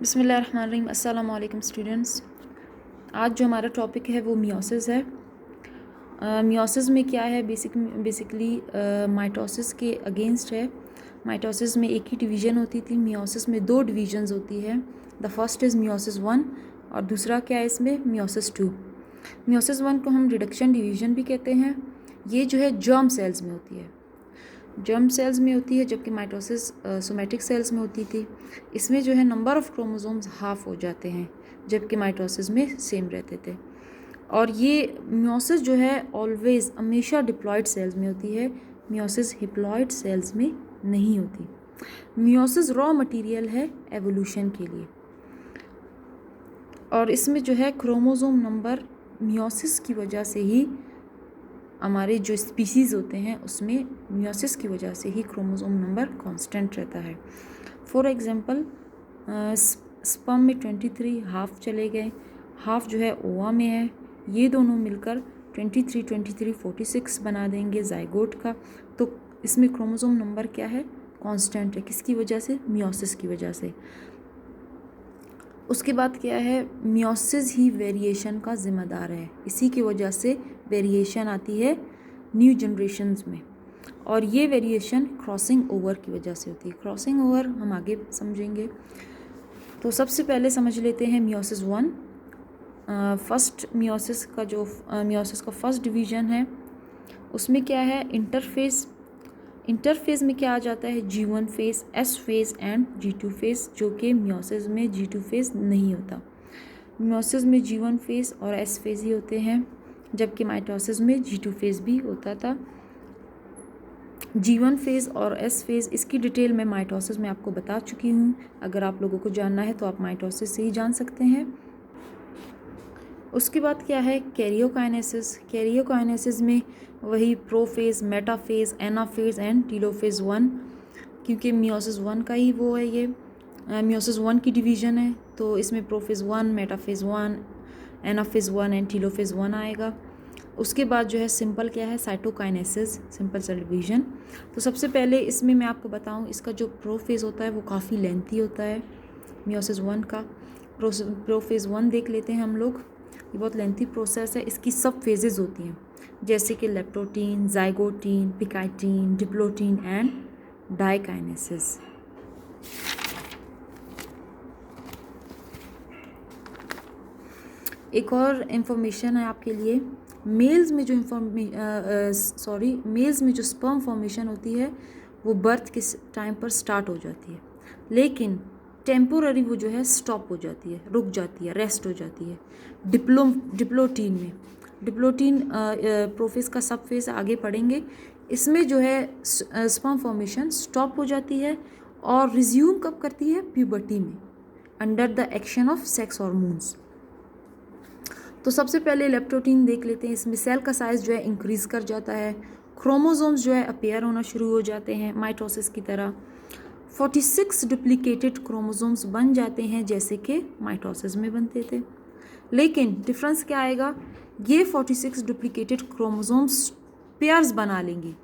बिस्मिल्लाहिर्रहमानिर्रहीम। अस्सलाम वालेकुम स्टूडेंट्स। आज जो हमारा टॉपिक है वो मियोसिस है। मियोसिस में क्या है, बेसिकली माइटोसिस के अगेंस्ट है। माइटोसिस में एक ही डिवीज़न होती थी, मियोसिस में दो डिवीजन्स होती है। द फर्स्ट इज़ मियोसिस 1 और दूसरा क्या है इसमें, मियोसिस 2। मियोसिस 1 को हम रिडक्शन डिवीज़न भी कहते हैं। ये जो है जर्म सेल्स में होती है, जर्म सेल्स में होती है, जबकि माइटोसिस सोमेटिक सेल्स में होती थी। इसमें जो है नंबर ऑफ़ क्रोमोसोम्स हाफ हो जाते हैं, जबकि माइटोसिस में सेम रहते थे। और ये मियोसिस जो है ऑलवेज़ हमेशा डिप्लॉयड सेल्स में होती है, मियोसिस हिप्लॉयड सेल्स में नहीं होती। मियोसिस रॉ मटेरियल है एवोल्यूशन के लिए, और इसमें जो है क्रोमोसोम नंबर मियोसिस की वजह से ही हमारे जो स्पीसीज़ होते हैं उसमें मियोसिस की वजह से ही क्रोमोसोम नंबर कांस्टेंट रहता है। फॉर एग्जांपल स्पर्म में 23 हाफ चले गए, हाफ जो है ओवा में है, ये दोनों मिलकर 23 46 बना देंगे जाइगोट का। तो इसमें क्रोमोसोम नंबर क्या है, कांस्टेंट है। किसकी वजह से, मियोसिस की वजह से। उसके बाद क्या है, मियोसिस ही वेरिएशन का ज़िम्मेदार है, इसी की वजह से वेरिएशन आती है न्यू जनरेशन्स में, और ये वेरिएशन क्रॉसिंग ओवर की वजह से होती है। क्रॉसिंग ओवर हम आगे समझेंगे। तो सबसे पहले समझ लेते हैं मियोसिस 1। फर्स्ट मियोसिस का फर्स्ट डिवीज़न है, उसमें क्या है, इंटरफेस। इंटरफेज में क्या आ जाता है, G1 phase, S phase and G2 phase, जो कि मियोसिस में G2 फेज नहीं होता। मियोसिस में G1 फेज और S फेज ही होते हैं, जबकि माइटोसिस में G2 फेज भी होता था। G1 फेज और S फेज, इसकी डिटेल मैं माइटोसिस में आपको बता चुकी हूँ। अगर आप लोगों को जानना है तो आप माइटोसिस से ही जान सकते हैं। उसके बाद क्या है, कैरियोकाइनेसिस। कैरियोकाइनेसिस में वही prophase, metaphase, anaphase and telophase 1, क्योंकि मियोसिस 1 का ही वो है, ये मियोसिस 1 की डिवीज़न है, तो इसमें prophase 1, metaphase 1, anaphase 1 and telophase 1 आएगा। उसके बाद जो है सिंपल क्या है, साइटोकाइनेसिस, सिंपल सेल डिवीज़न। तो सबसे पहले इसमें मैं आपको बताऊं, इसका जो प्रोफेज होता है वो काफ़ी लेंथी होता है मियोसिस 1 का। प्रोफेज 1 देख लेते हैं हम लोग। ये बहुत लेंथी प्रोसेस है। इसकी सब फेजेस होती हैं, जैसे कि leptotene, zygotene, pachytene, diplotene and diakinesis. एक और इन्फॉर्मेशन है आपके लिए, मेल्स में जो स्पर्म फॉर्मेशन होती है वो बर्थ के टाइम पर स्टार्ट हो जाती है, लेकिन टेम्पोररी वो जो है स्टॉप हो जाती है, रुक जाती है, रेस्ट हो जाती है डिप्लोटीन में। डिप्लोटीन प्रोफेज का सब फेज आगे पढ़ेंगे। इसमें जो है स्पर्म फॉर्मेशन स्टॉप हो जाती है और रिज्यूम कब करती है, प्यूबर्टी में, under the action of sex hormones. तो सबसे पहले लेप्टोटीन देख लेते हैं। इसमें सेल का साइज़ जो है इंक्रीज़ कर जाता है, क्रोमोसोम्स जो है अपेयर होना शुरू हो जाते हैं माइटोसिस की तरह। 46 डुप्लीकेटेड क्रोमोसोम्स बन जाते हैं, जैसे कि माइटोसिस में बनते थे। लेकिन डिफरेंस क्या आएगा, ये 46 डुप्लीकेटेड क्रोमोसोम्स पेयर्स बना लेंगी।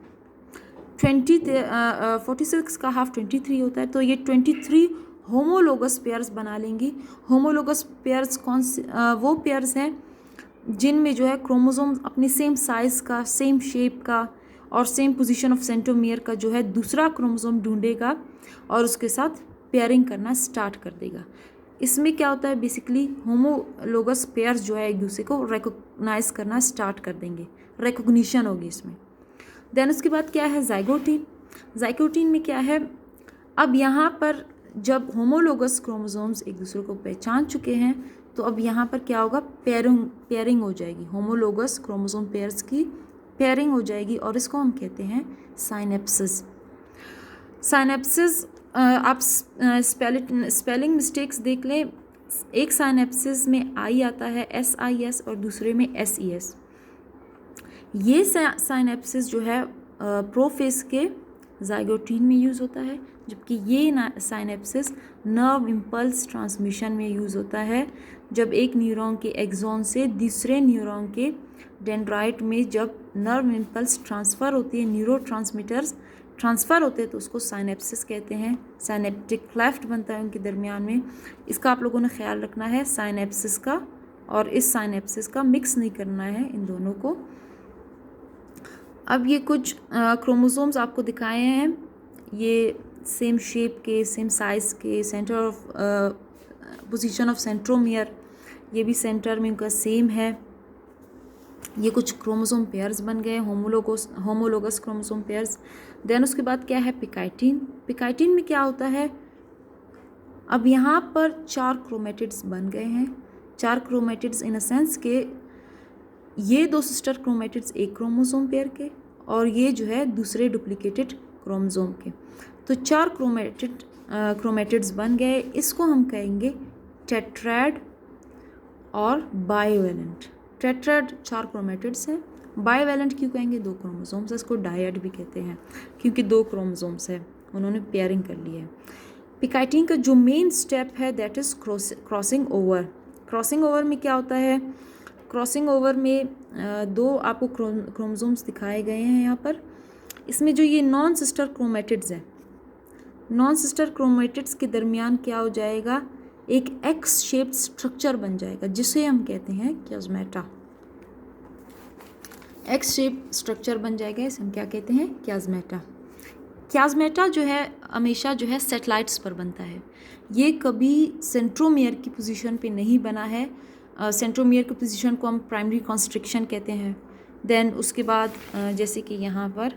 46 का हाफ 23 होता है, तो ये 23 होमोलोगस पेयर्स बना लेंगी। होमोलोगस पेयर्स कौन से, वो पेयर्स हैं जिनमें जो है क्रोमोसोम अपनी सेम साइज़ का, सेम शेप का और सेम पोजीशन ऑफ सेंट्रोमियर का जो है दूसरा क्रोमोसोम ढूंढेगा और उसके साथ पेयरिंग करना स्टार्ट कर देगा। इसमें क्या होता है, बेसिकली होमोलोगस पेयर्स जो है एक दूसरे को रिकॉग्नाइज करना स्टार्ट कर देंगे, रिकॉग्निशन होगी इसमें। देन उसके बाद क्या है, जाइगोटीन। जाइगोटीन में क्या है, अब यहाँ पर जब होमोलोगस क्रोमोसोम्स एक दूसरे को पहचान चुके हैं, तो अब यहाँ पर क्या होगा, पेयरिंग हो जाएगी, होमोलोगस क्रोमोसोम पेयर्स की पेयरिंग हो जाएगी, और इसको हम कहते हैं साइनेप्सिस। साइनेप्सिस, आप स्पेलिंग मिस्टेक्स देख लें। एक साइनेप्सिस में आई आता है SIS और दूसरे में SES। ये साइनेप्सिस जो है प्रोफेज के जाइगोटीन में यूज़ होता है, जबकि ये साइनेप्सिस नर्व इम्पल्स ट्रांसमिशन में यूज़ होता है। जब एक न्यूरॉन के एक्सॉन से दूसरे न्यूरॉन के डेंड्राइट में जब नर्व इम्पल्स ट्रांसफ़र होती है, न्यूरोट्रांसमीटर्स ट्रांसफ़र होते हैं तो उसको साइनेप्सिस कहते हैं। साइनेप्टिक क्लेफ्ट बनता है उनके दरमियान में। इसका आप लोगों ने ख्याल रखना है, साइनेप्सिस का और इस साइनेप्सिस का मिक्स नहीं करना है इन दोनों को। अब ये कुछ क्रोमोसोम्स आपको दिखाए हैं, ये सेम शेप के, सेम साइज़ के, centre of position of centromere, ये भी सेंटर में उनका सेम है। ये कुछ क्रोमोसोम पेयर्स बन गए, होमोलोगस क्रोमोसोम पेयर्स। देन उसके बाद क्या है, पिकाइटिन। पिकाइटिन में क्या होता है, अब यहाँ पर 4 क्रोमेटिड्स बन गए हैं। 4 क्रोमेटिड्स इन अ सेंस के ये 2 सिस्टर क्रोमेटिड्स एक क्रोमोसोम पेयर के और ये जो है दूसरे डुप्लीकेटेड क्रोमोसोम के। तो 4 क्रोमेटिड्स बन गए। इसको हम कहेंगे टेट्राड और बाइवेलेंट। टेट्राड 4 क्रोमेटिड्स हैं, बाइवेलेंट क्यों कहेंगे, 2 क्रोमोसोम्स है, इसको डायड भी कहते हैं क्योंकि 2 क्रोमोसोम्स है, उन्होंने पेयरिंग कर ली है। पिकाइटिन का जो मेन स्टेप है that is crossing over. Crossing over में क्या होता है, क्रॉसिंग ओवर में 2 आपको क्रोमोसोम्स दिखाए गए हैं यहाँ पर। इसमें जो ये नॉन सिस्टर क्रोमेटिड्स हैं, नॉन सिस्टर क्रोमेटिड्स के दरमियान क्या हो जाएगा, एक एक्स शेप्ड स्ट्रक्चर बन जाएगा जिसे हम कहते हैं क्याज़मेटा। एक्स शेप स्ट्रक्चर बन जाएगा, इसे हम क्या कहते हैं, क्याज़मेटा। क्याज़मेटा जो है हमेशा जो है सैटेलाइट्स पर बनता है, ये कभी सेंट्रोमियर की पोजीशन पे नहीं बना है। सेंट्रोमियर की पोजीशन को हम प्राइमरी कॉन्स्ट्रिक्शन कहते हैं। देन उसके बाद जैसे कि यहाँ पर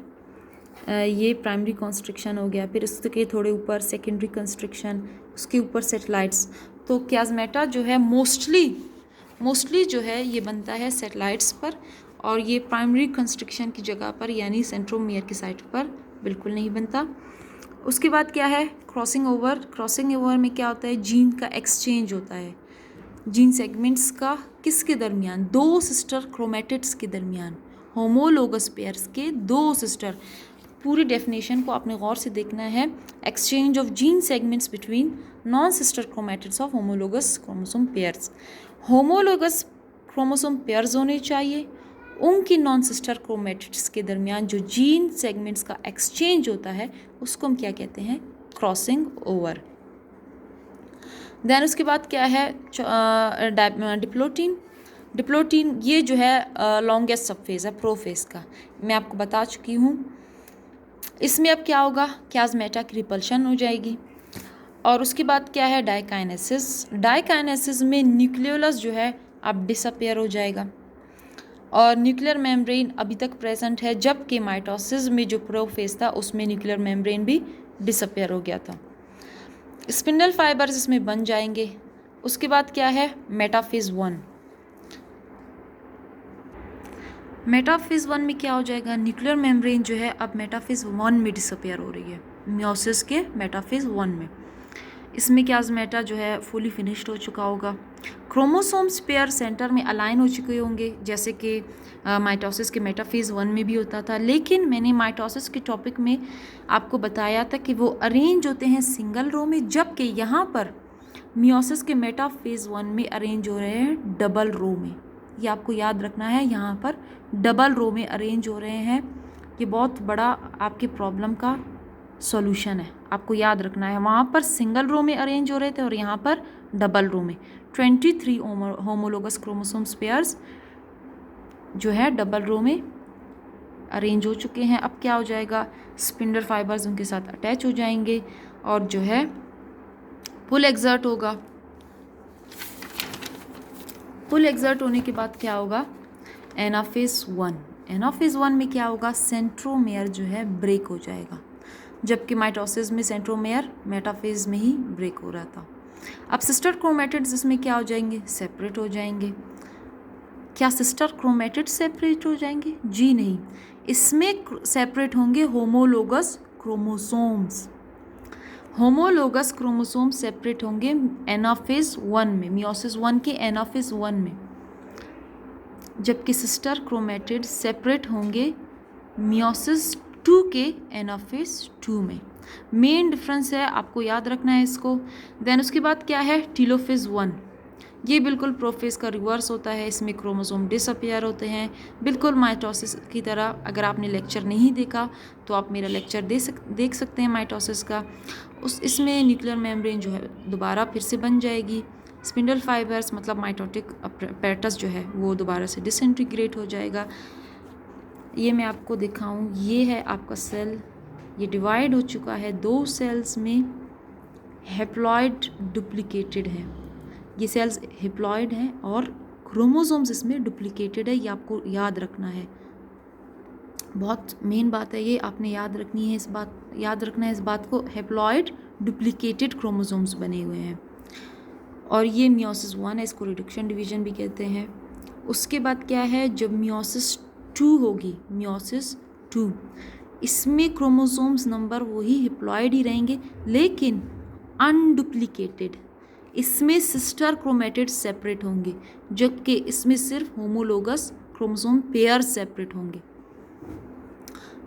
ये प्राइमरी कॉन्स्ट्रिक्शन हो गया, फिर उसके थोड़े ऊपर सेकेंडरी कॉन्स्ट्रिक्शन, उसके ऊपर सैटेलाइट्स। तो क्याज़मेटा जो है मोस्टली जो है ये बनता है सैटेलाइट्स पर और ये प्राइमरी कॉन्स्ट्रिक्शन की जगह पर यानी सेंट्रोमियर की साइड पर बिल्कुल नहीं बनता। उसके बाद क्या है, क्रॉसिंग ओवर। क्रॉसिंग ओवर में क्या होता है, जीन का एक्सचेंज होता है, जीन सेगमेंट्स का किसके दरमियान, 2 सिस्टर क्रोमेटिड्स के दरमियान, होमोलोगस पेयर्स के 2 सिस्टर। पूरी डेफिनेशन को आपने गौर से देखना है, exchange of gene segments between non sister chromatids of homologous chromosome pairs. Homologous chromosome pairs होने चाहिए, उनकी नॉन सिस्टर क्रोमेटिड्स के दरमियान जो जीन सेगमेंट्स का एक्सचेंज होता है उसको हम क्या कहते हैं, क्रॉसिंग ओवर। देन उसके बाद क्या है, डिप्लोटीन। डिप्लोटीन ये जो है लॉन्गेस्ट सबफेज है प्रोफेज का, मैं आपको बता चुकी हूँ। इसमें अब क्या होगा, क्याज़मेटा की रिपल्शन हो जाएगी। और उसके बाद क्या है, डाइकाइनेसिस। डाइकाइनेसिस में न्यूक्लियोलस जो है अब डिसअपेयर हो जाएगा और न्यूक्लियर मेम्ब्रेन अभी तक प्रेजेंट है, जबकि माइटोसिस में जो प्रोफेज था उसमें न्यूक्लियर मेम्ब्रेन भी डिसअपेयर हो गया था। स्पिंडल फाइबर्स इसमें बन जाएंगे। उसके बाद क्या है, मेटाफेज 1। मेटाफेज 1 में क्या हो जाएगा, न्यूक्लियर मेम्ब्रेन जो है अब मेटाफेज 1 में डिसअपेयर हो रही है, मियोसिस के मेटाफेज 1 में। इसमें क्याज़मेटा जो है फुली फिनिश्ड हो चुका होगा। क्रोमोसोम्स पेयर सेंटर में अलाइन हो चुके होंगे, जैसे कि माइटोसिस के मेटाफेज 1 में भी होता था। लेकिन मैंने माइटोसिस के टॉपिक में आपको बताया था कि वो अरेंज होते हैं सिंगल रो में, जबकि यहाँ पर मियोसिस के मेटाफेज 1 में अरेंज हो रहे हैं डबल रो में। ये आपको याद रखना है, यहाँ पर डबल रो में अरेंज हो रहे हैं। ये बहुत बड़ा आपके प्रॉब्लम का सॉल्यूशन है, आपको याद रखना है। वहाँ पर सिंगल रो में अरेंज हो रहे थे और यहाँ पर डबल रो में। 23 होमोलोगस क्रोमोसोम्स पेयर्स जो है डबल रो में अरेंज हो चुके हैं। अब क्या हो जाएगा, स्पिंडल फाइबर्स उनके साथ अटैच हो जाएंगे और जो है पुल एक्सर्ट होगा। पुल एक्सर्ट होने के बाद क्या होगा, एनाफेज 1। एनाफेज 1 में क्या होगा, सेंट्रोमेयर जो है ब्रेक हो जाएगा, जबकि माइटोसिस में सेंट्रोमेयर मेटाफेज में ही ब्रेक हो रहा था। अब सिस्टर क्रोमेटिड्स इसमें क्या हो जाएंगे, सेपरेट हो जाएंगे। क्या सिस्टर क्रोमेटिड्स सेपरेट हो जाएंगे, जी नहीं, इसमें सेपरेट होंगे homologous chromosomes. Homologous chromosome separate होंगे एनाफेज 1 में, मियोसिस 1 के एनाफेज 1 में, जबकि सिस्टर क्रोमेटिड सेपरेट होंगे मियोसिस 2 के एनाफेज 2 में। मेन डिफरेंस है, आपको याद रखना है इसको। देन उसके बाद क्या है, टीलोफेज 1। ये बिल्कुल प्रोफेज का रिवर्स होता है, इसमें क्रोमोसोम डिसअपियर होते हैं, बिल्कुल माइटोसिस की तरह। अगर आपने लेक्चर नहीं देखा तो आप मेरा लेक्चर देख सकते हैं माइटोसिस का। इसमें न्यूक्लियर मेम्ब्रेन जो है दोबारा फिर से बन जाएगी, स्पिंडल फाइबर्स मतलब माइटोटिक अपैरेटस जो है वो दोबारा से डिसइंटीग्रेट हो जाएगा। ये मैं आपको दिखाऊं, ये है आपका सेल, ये डिवाइड हो चुका है 2 सेल्स में, हैप्लॉइड डुप्लीकेटेड है। ये सेल्स हैप्लॉइड हैं और क्रोमोसोम्स इसमें डुप्लीकेटेड है, ये आपको याद रखना है। बहुत मेन बात है ये, आपने याद रखना है इस बात को। हैप्लॉइड डुप्लीकेटेड क्रोमोसोम्स बने हुए हैं और ये मियोसिस 1 है, इसको रिडक्शन डिवीजन भी कहते हैं। उसके बाद क्या है, जब मियोसिस 2 होगी, मियोसिस 2, इसमें क्रोमोसोम्स नंबर वही हैप्लॉइड ही रहेंगे लेकिन अनडुप्लीकेटेड। इसमें सिस्टर क्रोमेटिड सेपरेट होंगे, जबकि इसमें सिर्फ होमोलोगस क्रोमोसोम पेयर सेपरेट होंगे।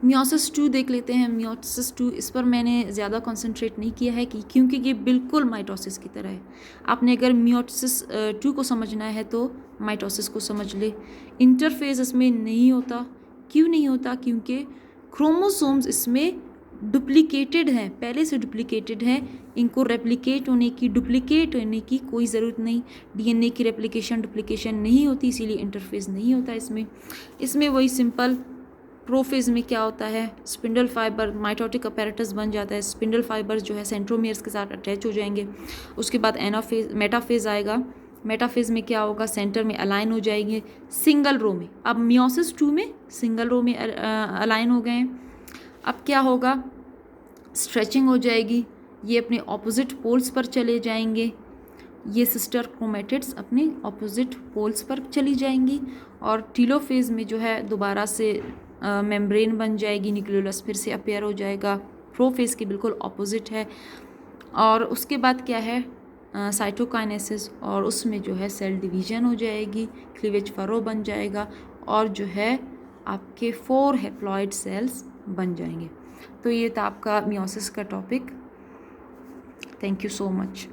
मियोसिस 2 देख लेते हैं। मियोसिस 2, इस पर मैंने ज़्यादा कंसंट्रेट नहीं किया है क्योंकि ये बिल्कुल माइटोसिस की तरह है। आपने अगर मियोसिस 2 को समझना है तो माइटोसिस को समझ ले। इंटरफेस इसमें नहीं होता। क्यों नहीं होता? क्योंकि क्रोमोसोम्स इसमें डुप्लीकेटेड हैं, पहले से डुप्लीकेटेड हैं, इनको डुप्लीकेट होने की कोई ज़रूरत नहीं। डीएनए की डुप्लीकेशन नहीं होती, इसीलिए इंटरफेस नहीं होता इसमें वही सिंपल प्रोफेज में क्या होता है, स्पिंडल फाइबर माइटोटिक अपैरेटस बन जाता है। स्पिंडल फाइबर्स जो है सेंट्रोमियर्स के साथ अटैच हो जाएंगे। उसके बाद मेटाफेज आएगा। मेटाफेज में क्या होगा, सेंटर में अलाइन हो जाएंगे सिंगल रो में। अब मियोसिस 2 में सिंगल रो में अलाइन हो गए हैं। अब क्या होगा, स्ट्रेचिंग हो जाएगी, ये अपने ऑपोजिट पोल्स पर चले जाएंगे। ये सिस्टर क्रोमेटिड्स अपने ऑपोजिट पोल्स पर चली जाएंगी और टीलोफेज में जो है दोबारा से मेम्ब्रेन बन जाएगी, न्यूक्लियोलस फिर से अपेयर हो जाएगा। प्रोफेज के बिल्कुल ऑपोजिट है। और उसके बाद क्या है, साइटोकाइनेसिस, और उसमें जो है सेल डिवीजन हो जाएगी, क्लीवेज फरो बन जाएगा और जो है आपके 4 हैप्लॉइड सेल्स बन जाएंगे। तो ये था आपका मियोसिस का topic. Thank you so much.